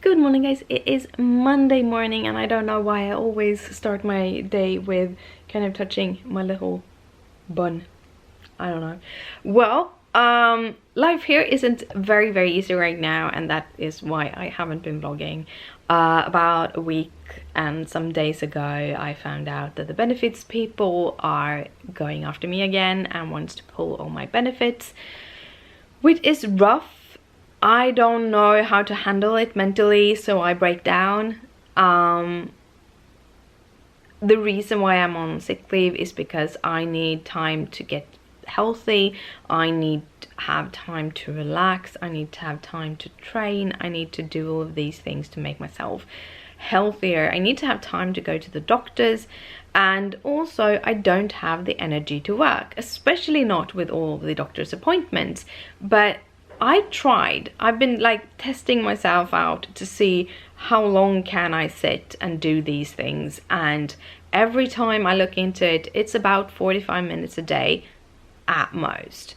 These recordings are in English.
Good morning, guys. It is Monday morning and I don't know why I always start my day with kind of touching my little bun. I don't know. Well, life here isn't very easy right now, and that is why I haven't been vlogging. About a week and some days ago I found out that the benefits people are going after me again and wants to pull all my benefits, which is rough. I don't know how to handle it mentally, so I break down. The reason why I'm on sick leave is because I need time to get healthy. I need to have time to relax. I need to have time to train. I need to do all of these things to make myself healthier. I need to have time to go to the doctors, and also I don't have the energy to work, especially not with all the doctor's appointments. But I tried. I've been like testing myself out to see how long can I sit and do these things, and every time I look into it, it's about 45 minutes a day at most.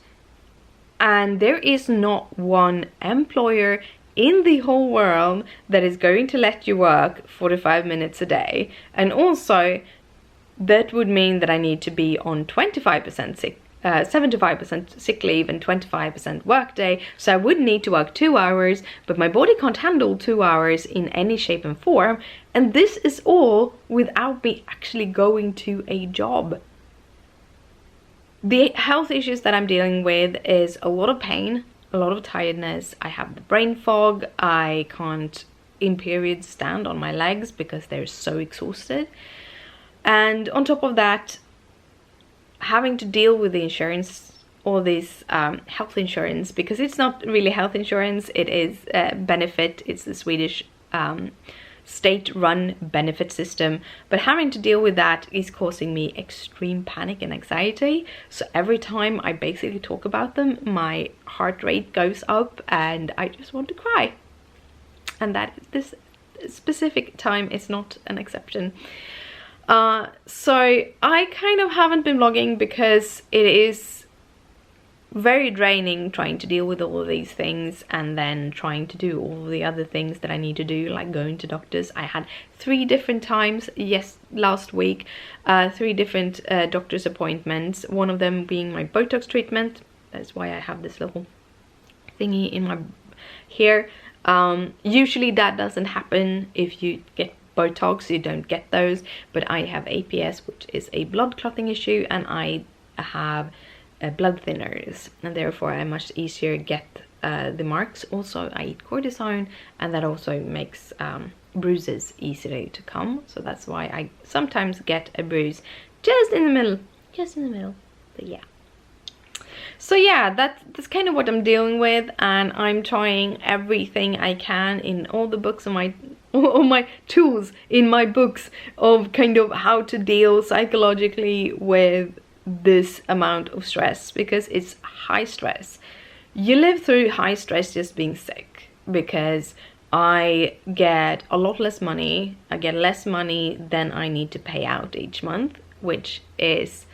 And there is not one employer in the whole world that is going to let you work 45 minutes a day. And also that would mean that I need to be on 25% sick 75% sick leave and 25% work day, so I would need to work 2 hours, but my body can't handle 2 hours in any shape and form, and this is all without me actually going to a job. The health issues that I'm dealing with is a lot of pain, a lot of tiredness. I have the brain fog. I can't in periods stand on my legs because they're so exhausted, and on top of that, having to deal with the insurance, all this health insurance, because it's not really health insurance, it is benefit. It's the Swedish state-run benefit system, but having to deal with that is causing me extreme panic and anxiety. So every time I basically talk about them, my heart rate goes up and I just want to cry. And that this specific time is not an exception. So I kind of haven't been vlogging because it is very draining trying to deal with all of these things and then trying to do all the other things that I need to do, like going to doctors. I had 3 different times last week, 3 different doctor's appointments, one of them being my Botox treatment. That's why I have this little thingy in my hair. Usually that doesn't happen if you get Botox, you don't get those, but I have APS, which is a blood clotting issue, and I have blood thinners, and therefore I much easier get the marks. Also I eat cortisone, and that also makes bruises easily to come, so that's why I sometimes get a bruise just in the middle, but yeah. So yeah, that's kind of what I'm dealing with, and I'm trying everything I can in all the books on all my tools in my books of kind of how to deal psychologically with this amount of stress, because it's high stress. You live through high stress just being sick, because I get a lot less money. I get less money than I need to pay out each month, which is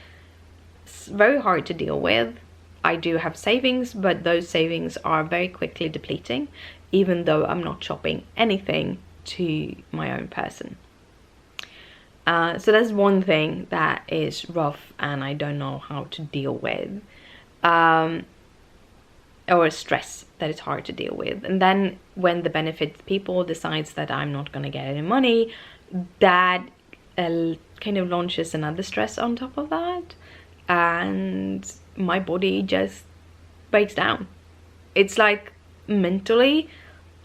very hard to deal with. I do have savings, but those savings are very quickly depleting, even though I'm not shopping anything to my own person. So that's one thing that is rough and I don't know how to deal with, or stress that is hard to deal with. And then when the benefits people decides that I'm not gonna get any money, that kind of launches another stress on top of that, and my body just breaks down. It's like mentally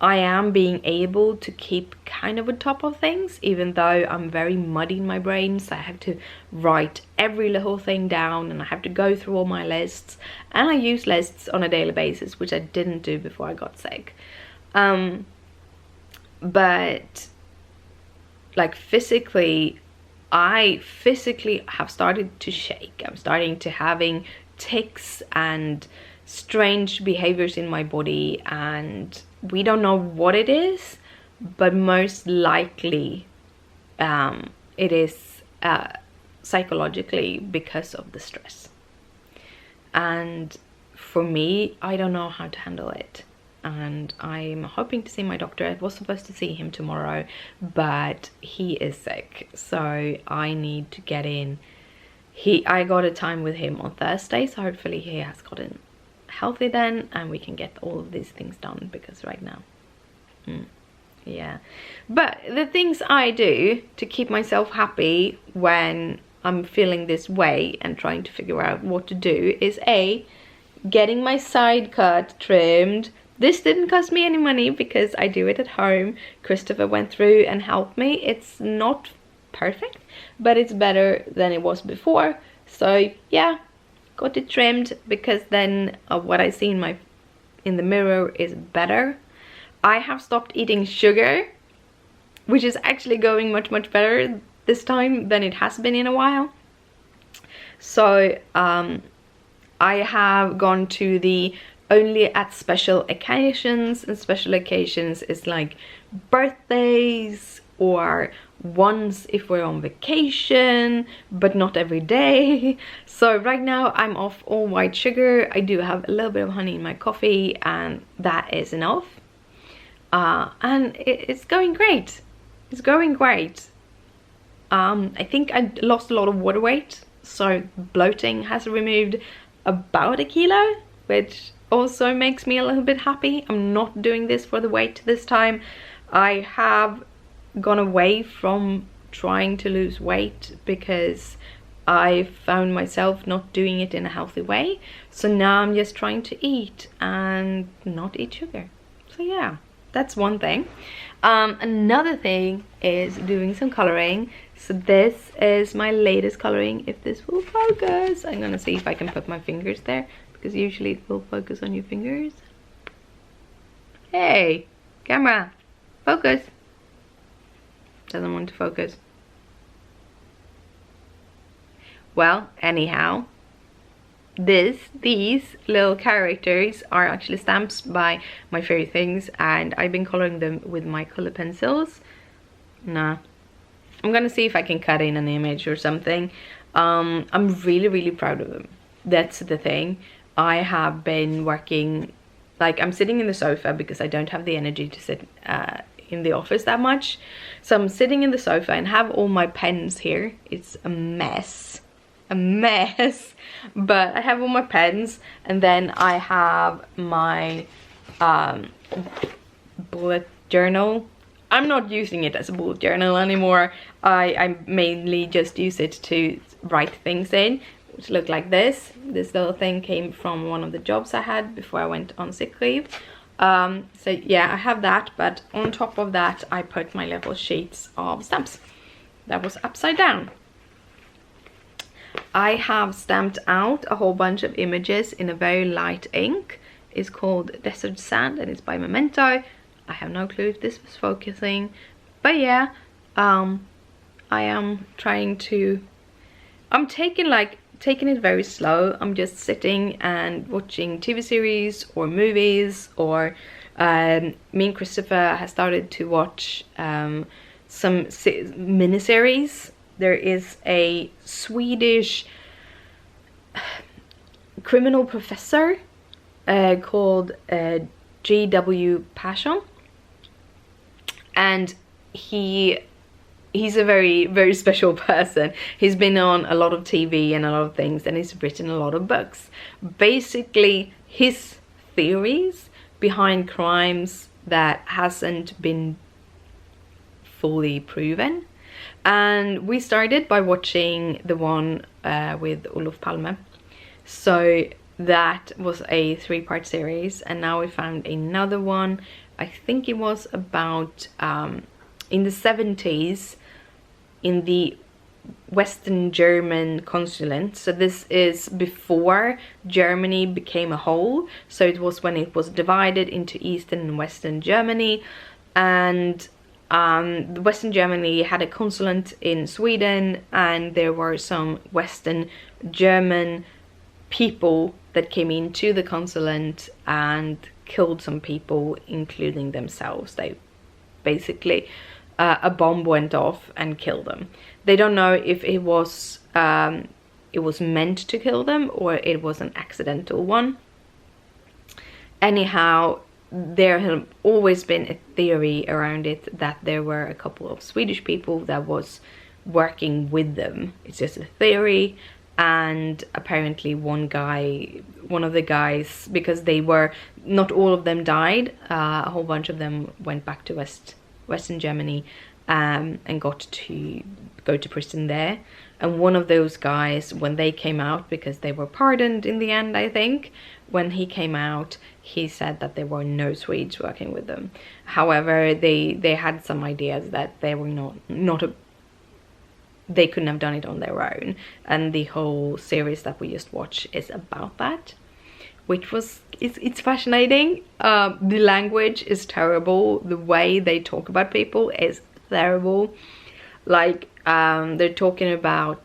I am being able to keep kind of on top of things, even though I'm very muddy in my brain, so I have to write every little thing down and I have to go through all my lists, and I use lists on a daily basis, which I didn't do before I got sick. But like physically, I have started to shake. I'm starting to having tics and strange behaviors in my body, and we don't know what it is, but most likely it is psychologically because of the stress. And for me, I don't know how to handle it. and I'm hoping to see my doctor. I was supposed to see him tomorrow, but he is sick, so I need to get in. I got a time with him on Thursday, so hopefully he has gotten healthy then and we can get all of these things done, because right now yeah. But the things I do to keep myself happy when I'm feeling this way and trying to figure out what to do is getting my side cut trimmed. This didn't cost me any money because I do it at home. Christopher went through and helped me. It's not perfect, but it's better than it was before. So yeah, got it trimmed, because then what I see in the mirror is better. I have stopped eating sugar, which is actually going much better this time than it has been in a while. So I have gone to the only at special occasions, and special occasions is like birthdays or once if we're on vacation, but not every day. So right now I'm off all white sugar. I do have a little bit of honey in my coffee, and that is enough. And it's going great. It's going great. I think I lost a lot of water weight, so bloating has removed about 1 kilo, which also makes me a little bit happy. I'm not doing this for the weight this time. I have gone away from trying to lose weight because I found myself not doing it in a healthy way. So now I'm just trying to eat and not eat sugar. So yeah, that's one thing. Another thing is doing some coloring. So this is my latest coloring. If this will focus, I'm gonna see if I can put my fingers there, because usually it will focus on your fingers. Hey, camera, focus. Doesn't want to focus. Well, anyhow, these little characters are actually stamps by my favorite things, and I've been coloring them with my color pencils. Nah, I'm gonna see if I can cut in an image or something. I'm really proud of them. That's the thing. I have been working, like, I'm sitting in the sofa because I don't have the energy to sit in the office that much. So I'm sitting in the sofa and have all my pens here. It's a mess, but I have all my pens, and then I have my bullet journal. I'm not using it as a bullet journal anymore. I mainly just use it to write things in, which look like this. This little thing came from one of the jobs I had before I went on sick leave. So yeah, I have that, but on top of that I put my little sheets of stamps. That was upside down. I have stamped out a whole bunch of images in a very light ink. It's called Desert Sand and it's by Memento. I have no clue if this was focusing, but yeah, I am trying to, I'm taking it very slow. I'm just sitting and watching TV series or movies, or me and Christopher has started to watch some miniseries. There is a Swedish criminal professor called G.W. Persson, and he's a very special person. He's been on a lot of TV and a lot of things, and he's written a lot of books. Basically his theories behind crimes that hasn't been fully proven. And we started by watching the one with Olof Palme. So that was a 3-part series, and now we found another one. I think it was about in the 70s in the Western German consulate. So this is before Germany became a whole, so it was when it was divided into Eastern and Western Germany. And the Western Germany had a consulate in Sweden, and there were some Western German people that came into the consulate and killed some people, including themselves. They basically a bomb went off and killed them. They don't know if it was meant to kill them or it was an accidental one. Anyhow, there have always been a theory around it that there were a couple of Swedish people that was working with them. It's just a theory. And apparently one of the guys, because they were, not all of them died, a whole bunch of them went back to Western Germany, and got to go to prison there. And one of those guys, when they came out, because they were pardoned in the end, I think, when he came out, he said that there were no Swedes working with them. However, they had some ideas that they were they couldn't have done it on their own, and the whole series that we just watched is about that, which was it's fascinating. The language is terrible, the way they talk about people is terrible. Like they're talking about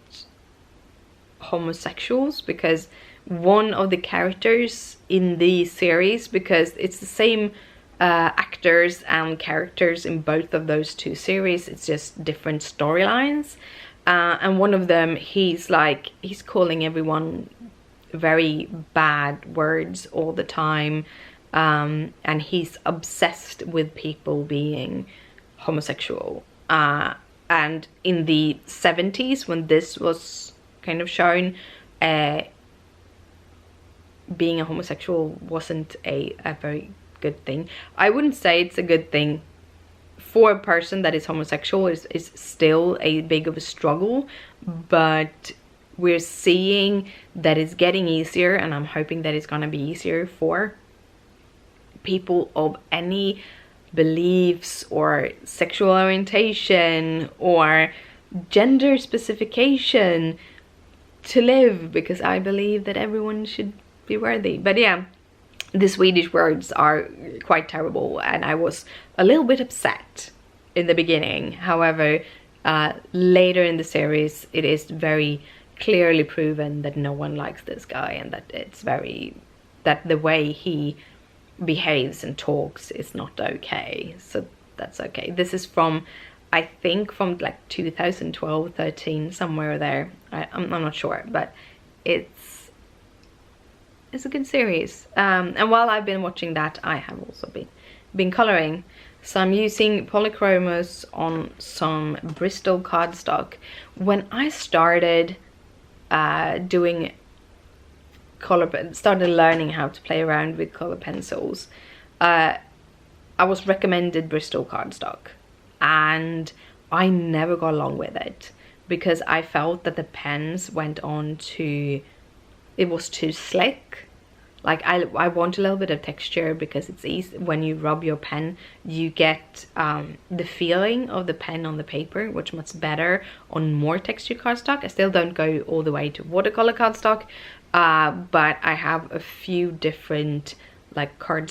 homosexuals, because one of the characters in the series, because it's the same actors and characters in both of those two series, it's just different storylines. And one of them, he's calling everyone very bad words all the time, and he's obsessed with people being homosexual. And in the 70s, when this was kind of shown, being a homosexual wasn't a very good thing. I wouldn't say it's a good thing. For a person that is homosexual, is still a big of a struggle, but we're seeing that it's getting easier, and I'm hoping that it's gonna be easier for people of any beliefs or sexual orientation or gender specification to live, because I believe that everyone should be worthy. But yeah, the Swedish words are quite terrible, and I was a little bit upset in the beginning. However, later in the series, it is very clearly proven that no one likes this guy, and that the way he behaves and talks is not okay. So that's okay. This is from, I think, from like 2012, 13, somewhere there. I'm not sure, but it's a good series. And while I've been watching that, I have also been coloring. So I'm using Polychromos on some Bristol cardstock. When I started doing started learning how to play around with color pencils, I was recommended Bristol cardstock, and I never got along with it, because I felt that the pens it was too slick. Like I want a little bit of texture, because it's easy when you rub your pen, you get the feeling of the pen on the paper, which much better on more texture cardstock. I still don't go all the way to watercolor cardstock, but I have a few different like card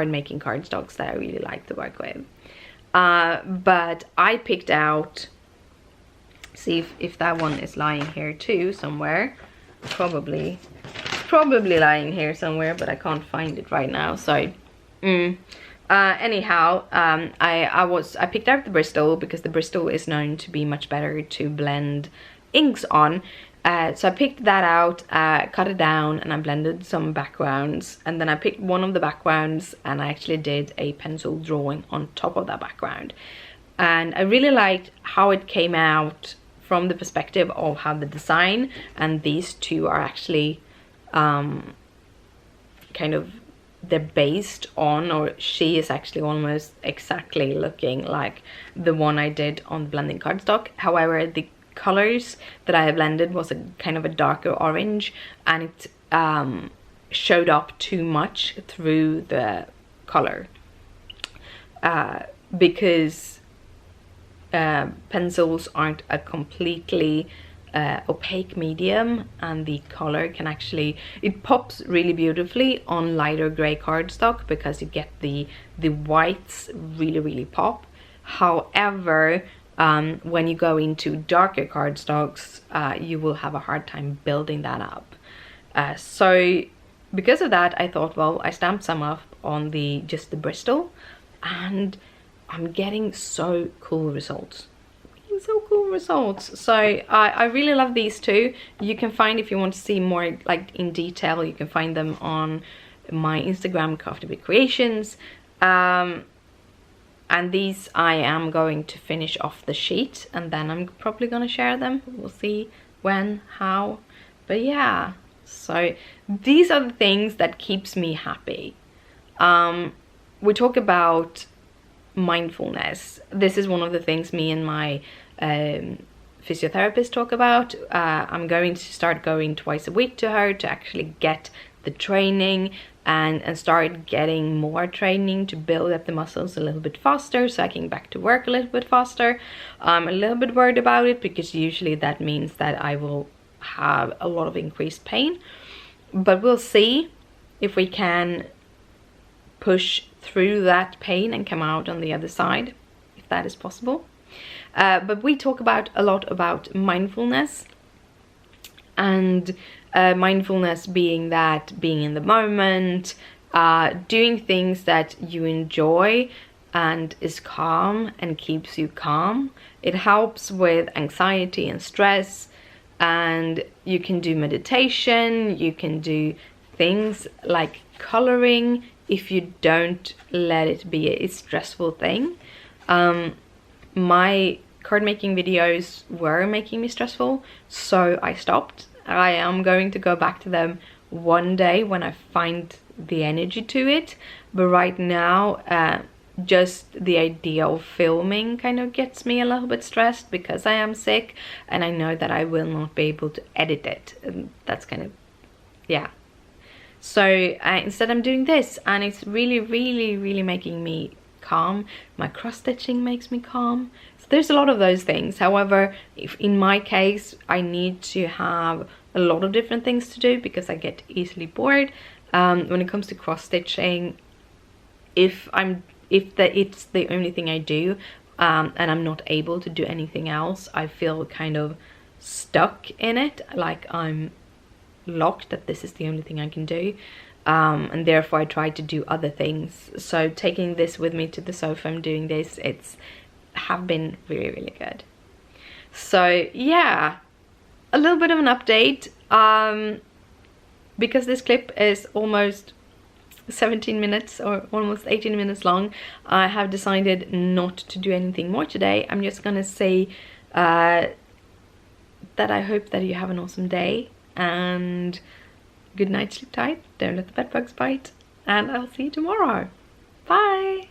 making cardstocks that I really like to work with. But I picked out, see if that one is lying here too somewhere. Probably lying here somewhere, but I can't find it right now, so anyhow, I picked out the Bristol, because the Bristol is known to be much better to blend inks on. So I picked that out, cut it down, and I blended some backgrounds, and then I picked one of the backgrounds and I actually did a pencil drawing on top of that background. And I really liked how it came out from the perspective of how the design and these two are actually kind of, they're based on, or she is actually almost exactly looking like the one I did on the blending cardstock. However, the colors that I have blended was a kind of a darker orange, and it showed up too much through the color, because pencils aren't a completely opaque medium, and the color can actually, it pops really beautifully on lighter gray cardstock, because you get the whites really pop. However, when you go into darker cardstocks, you will have a hard time building that up. So because of that, I thought, well, I stamped some up on just the Bristol, and I'm getting so cool results. So I really love these two. You can find, if you want to see more like in detail, you can find them on my Instagram, Comfortably Creations. And these I am going to finish off the sheet, and then I'm probably gonna share them. We'll see when, how, but yeah. So these are the things that keeps me happy. We talk about mindfulness. This is one of the things me and my physiotherapist talk about. I'm going to start going twice a week to her to actually get the training and start getting more training to build up the muscles a little bit faster, so I can get back to work a little bit faster. I'm a little bit worried about it because usually that means that I will have a lot of increased pain, but we'll see if we can push through that pain and come out on the other side, if that is possible. But we talk a lot about mindfulness, and mindfulness being in the moment, doing things that you enjoy and is calm and keeps you calm. It helps with anxiety and stress, and you can do meditation, you can do things like coloring if you don't let it be a stressful thing. My card making videos were making me stressful, so I stopped. I am going to go back to them one day when I find the energy to it, but right now just the idea of filming kind of gets me a little bit stressed because I am sick and I know that I will not be able to edit it, and that's kind of, yeah. So instead I'm doing this, and it's really making me calm. My cross stitching makes me calm. So there's a lot of those things. However, if in my case I need to have a lot of different things to do because I get easily bored. When it comes to cross stitching, if it's the only thing I do, and I'm not able to do anything else, I feel kind of stuck in it, like I'm locked, that this is the only thing I can do, and therefore I try to do other things. So taking this with me to the sofa and doing this, it's have been really good. So yeah, a little bit of an update, because this clip is almost 17 minutes or almost 18 minutes long. I have decided not to do anything more today. I'm just gonna say that I hope that you have an awesome day, and good night, sleep tight, don't let the bed bugs bite, and I'll see you tomorrow. Bye.